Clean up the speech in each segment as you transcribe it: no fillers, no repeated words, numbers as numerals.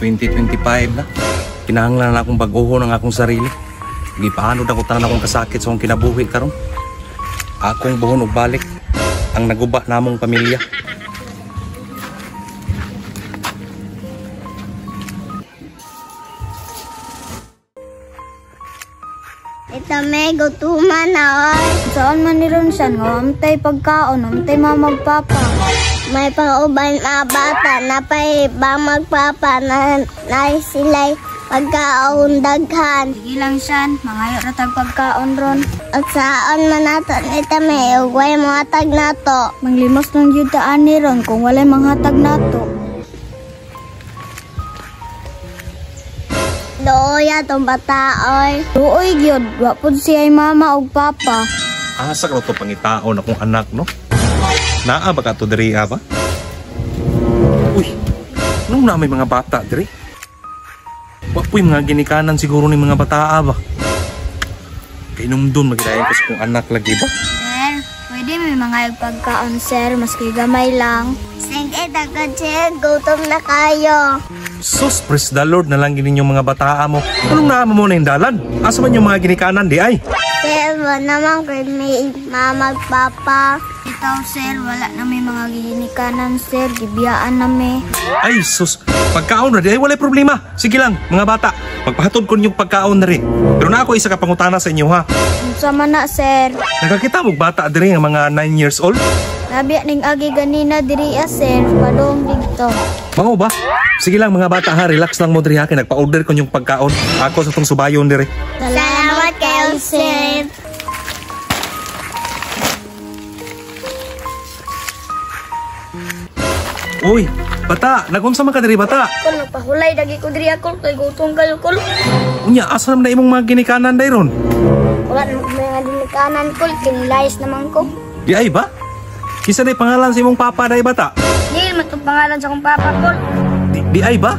2025 na. Kinahanglan na akong baguho ng akong sarili. Gipaano na ko tanan akong kasakit sa akong kinabuhi karon. Akong buhon og balik ang naguba namong pamilya. Ito may gutuman na oy. Saan man ni Ronsan nga amtay pagkaon, amtay mamagpapa. May pauban na bata na pa'y ba magpapa na sila'y pagkaon daghan. Sige lang siyan, mangayo na tag pagkaon ron. At saan man nato ito may ugway mga tag nato. Manglimos ng yutaan ni ron kung walay manghatag nato. Dooya tong bata oy. Duoy gyud, wa pud siya mama ug papa. Asa ka to pangitaon akong anak no? Naa ba ka to diri ba? Uy, nung na may mga bata diri? Wa po'y mga ginikanan siguro ni mga bata ba? Kay nung doon magidayan ko sa kong anak lagi ba? Sir, pwede may mangayog pagkaon sir, maski gamay lang. Sige, dagad sir, gutom na kayo. Sus, praise the Lord na lang gininyong mga bata mo. Anong naama mo na yung dalan? Asa man yung mga ginikanan di ay? Sir, naman kung may mamagpapa. Ikaw sir, wala na may mga ginikanan sir, gibiyaan na may. Ay sus, pagkaon na di ay walay problema. Sige lang, mga bata, magpahatod ko yung pagkaon na rin. Pero na ako isa ka pangutana sa inyo ha. Sama na sir. Nakakita mo bata diri ang mga 9 years old? Nabiya ning agi ganina diri sir, padong dito. Mao ba? Sige lang mga bata ha, relax lang mo diri ha, kay nagpa-order ko yung pagkaon. Ako sa tong subayon diri. Salamat kayo, sir. Uy, bata, nagunsa man ka diri bata? Kung nagpahulay dagi ko diri ako kay gutong kayo ko. Unya, asa naman na imong mga ginikanan dayron? Wala na mga dinikanan ko, kinilayas naman ko. Di ay ba? Kisa na pangalan sa imong papa day bata? Di man itong pangalan sa akong papa ko. Di ay ba?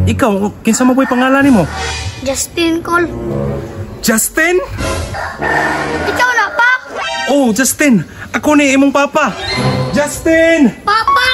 Ikaw, kinsa mo boy pangalan nimo? Justin Cole. Justin? Ikaw na pa? Oh, Justin. Ako ni imong papa. Justin! Papa!